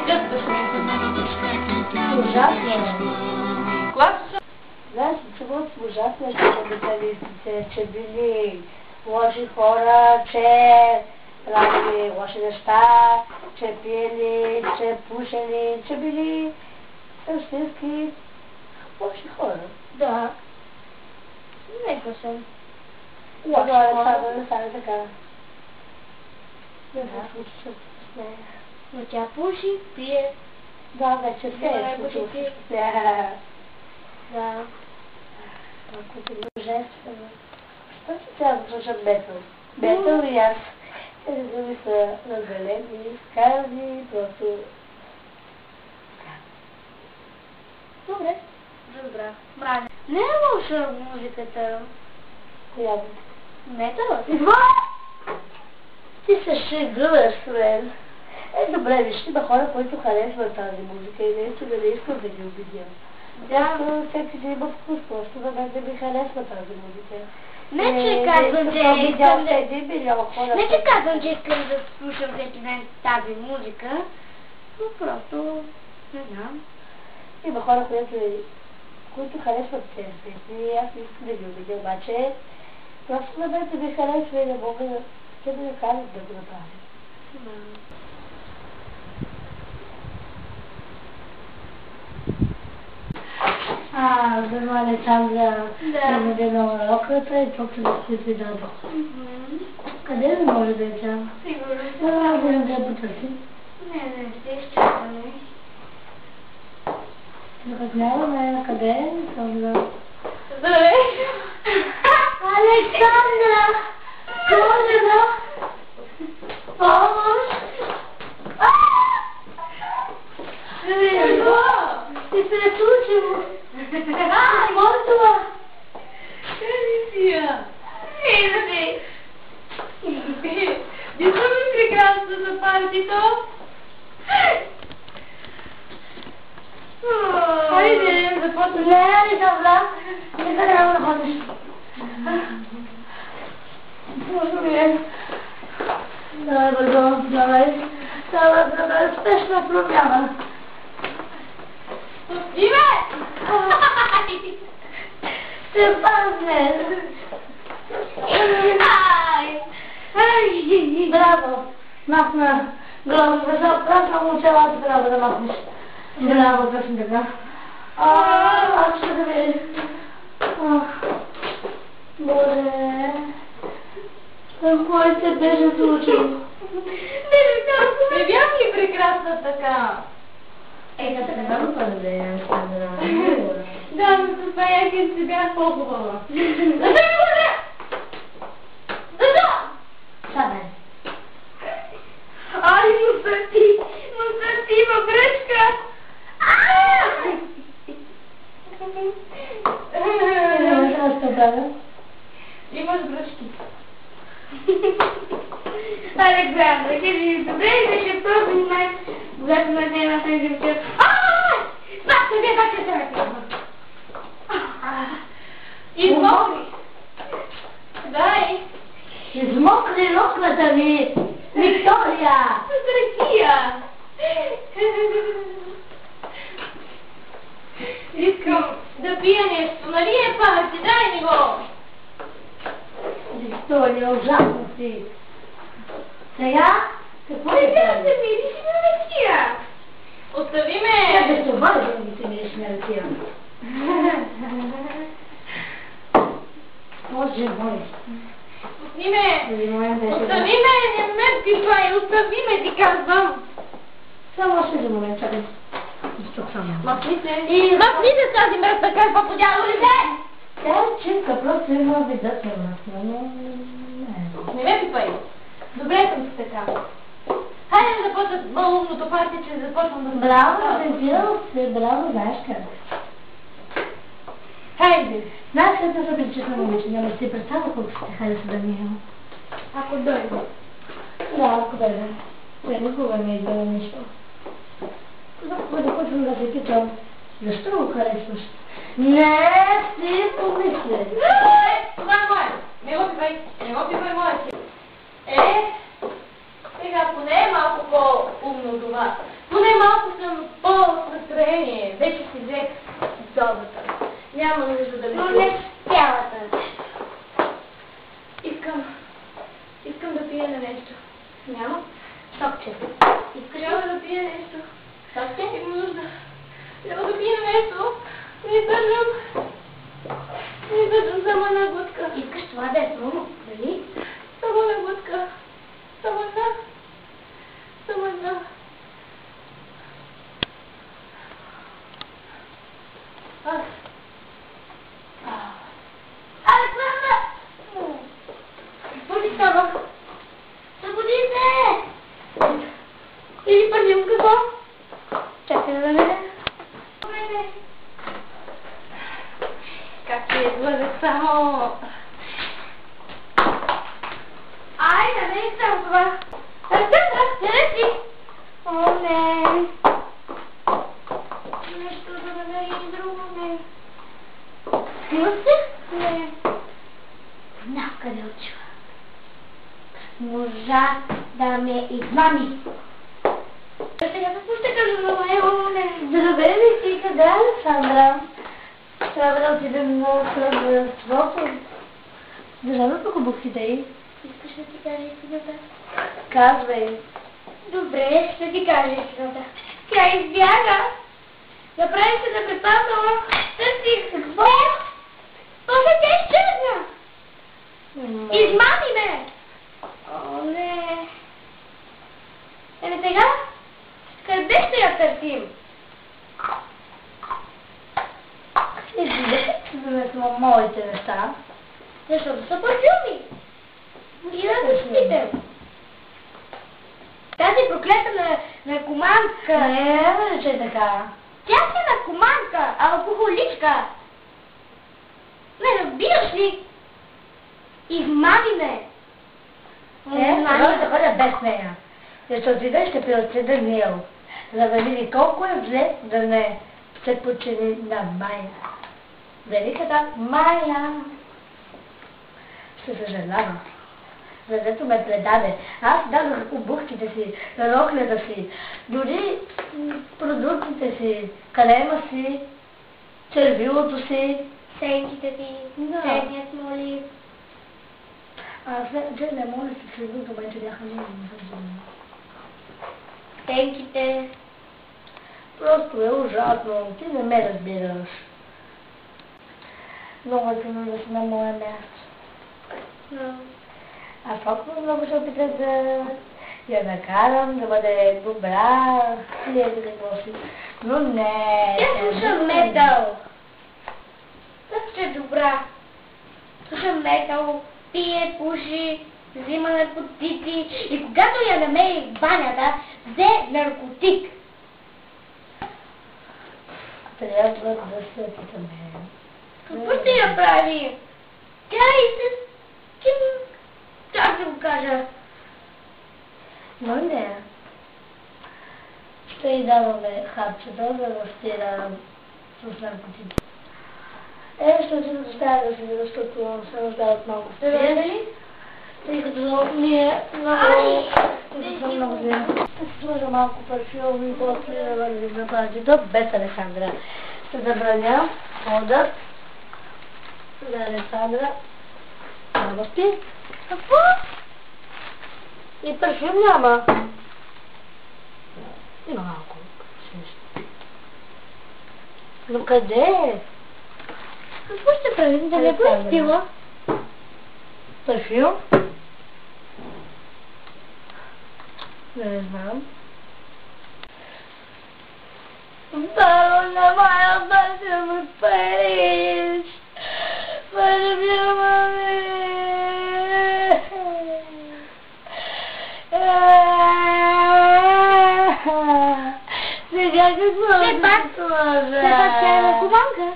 късваш ми. Ужасно. Класно. Знаеш, чувал с ужасно капиталистите, че били лоши хора, че правили лоши неща, че пиели, че пушели, че били същински лоши хора. Да. Нека съм. Да, това да не стане така. Не се случи с нея. Но тя пуши, пие. Да, вече се е случило с нея. Да. Ако ти божествено. Що си трябва да слушам метал? Метал и аз. Тези думи са разгалени, сказани, просто... Добре. Разбрах. Мраня. Не е лоша музиката. Коя? Металът. Ти се шегуваш с мен. Добре, виж, има хора, които харесват тази музика и наистина не искам да ги обидя. Да, всеки си има вкус, просто на мен не ми харесва тази музика. Не, че казвам, че искам да... Един милион хора. Не, че казвам, че искам да слушам всеки ден тази музика, но просто не знам. Има хора, които харесват тези песни и аз не искам да ги обидя, обаче просто на мен да ми харесва и не мога да се да кажат да го направя. Взема Александра да бъде на уроката и тук да се придадох. Къде да може да е тя? Сигурно. Да не потърси. Не, ще изчакаме. Закъсняваме къде е Александра? Здравей! Александра! Може да? Помощ! Ти се е случило! Мортова! Къде си я? Идете! Не съм ли прекрасна за партито? Хайде, започваме. Не съм нека трябва да ходиш. Може би е. Давай, бързо, давай. Давай, спешна промяна. Име! Ще пазне. Браво! Махна главата, защото момчелата трябва да махнеш. Браво, точно така. Аз ще да видя. Боже, какво се беше случило? Не бях ли прекрасна така? Като не мога да е Александра. Да, но с баяки си бях по-хубава. Саме. Ай, му сърти във бръчка! Имаш бръчки. Александра, кажи, добре ли беше този момент, когато ме взема с един чет? Измокри. Дай. Измокри рокната ми, Виктория! Здрастия. Искам да пия нещо, нали е памет, дай ми го. Виктория, ужасно си. Сега, какво ли Да правиш? се мириш на ракия. Остави Тя ме. без това ли да ги се мириш на ракия? Боже мой. Пусни ме. Остави Остави ме, не ме пипай, остави ме, ти казвам. Само още за момент, чакай. Тук само. Махни се с тази мръсна кърпа по дяволите! Тя е чистка, просто има видът на мръсна, но не. Не ме пипай. Добре съм си така. Хайде да започна малумното парти, че започвам да... Браво, разбирал се, браво, знаеш как. Хайде. Знаеш как да се причина момиче, няма си представя колко ще хареса Даниел. Ако дойде. Да, ако дойде. Тя никога не е гледа нищо. Когато да почвам да се питам, защо го харесваш? Не си помисли. Това е мое. Не го пипай мое си. Сега поне е малко по-умно това. Поне малко съм по-настроение. Вече си взех дозата. Няма нужда да Но ми не цялата. Искам да пия на нещо. Няма? Сокче. Трябва да пия нещо. Сокче? Имам нужда. Трябва да пия нещо. Не държам само една глътка. Искаш това да е само, нали? Само една глътка. Само една. Александра! Какво ти става? Събуди се! Или първим какво? Чакай да не. Как ти излъжах само? Айде, не искам това. Александра, не си! О, не. Нещо да намерим друго, не. Сила се? Не. Знам къде отива. Можа да ме измами. Сега какво ще кажа на него? Не. Здравей, ти къде, Александра? Трябва да отидем на съвърството. Защо тук обухите й? Искаш да ти кажа истината? Казвай. Добре, ще ти кажа истината. Тя избяга. Направи се да препазвала. Търсих. Какво? После тя изчезна. Измами ме. О, не. Еми сега? Къде ще я търсим? Излизай, за да сме моите неща. Защото са парфюми. И да го спитам. Тази проклета наркоманка. Не рече така. Тя си наркоманка, алкохоличка. Не разбираш ли? Измами ме. Трябва да ходя без нея. Защото отида и ще преотседа Нил, за да види колко е зле да не се подчини на Майя. Великата Майя. Ще съжалява. Задето ме предаде. Аз дадох обувките си, рохлята си, дори продуктите си, калема си, червилото си. Сенките ти, Да. седният моли. Аз не мога да се свидим, обаче бяха много възможни. Сенките. Просто е ужасно. Ти не ме разбираш. Много е трудно да си на моя място. Аз толкова много се опитах да я накарам, да бъде добра, или да какво си. Но не. Тя слуша метал. Как ще е добра? Слуша метал, пие, пуши, взима наркотици и когато я намери в банята, взе наркотик. Трябва да се опитаме. Какво ще я прави? Тя и с... Как да го кажа? Но не. Ще й даваме хапчета, за да стира с наркотици. Ще се доставя да си, защото се нуждаят малко Да спиене. Тъй като ние много... съм много зле. Ще сложа малко парфюм и после да вървим на плажито без Александра. Ще забраня ходът за Александра. Няма спи. Какво? И парфюм няма. Има малко. Но къде? Какво ще правим? Да не го е стила? Парфюм? Не знам. Барона моя, парфюм от Париж. Парфюма ми. Сега какво Все пак тя е наркоманка.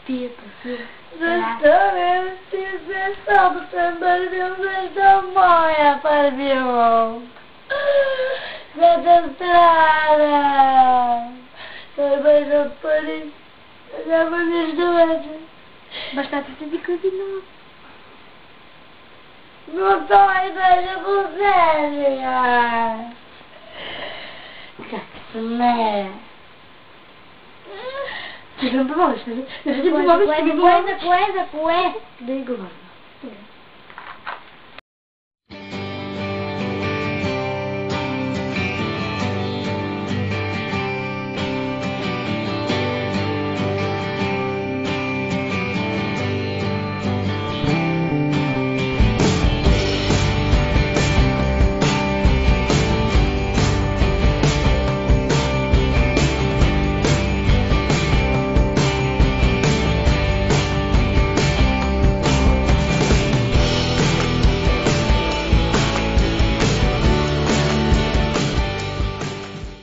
Пие парфюм. Защо не си се собствен парфюм? Защо моя парфюм? За да страда. Той беше от Париж. Няма нищо вече. Бащата се вика вино. Но той беше последния. Не. Ще ми помогнеш, нали? За кое? Да и говоря.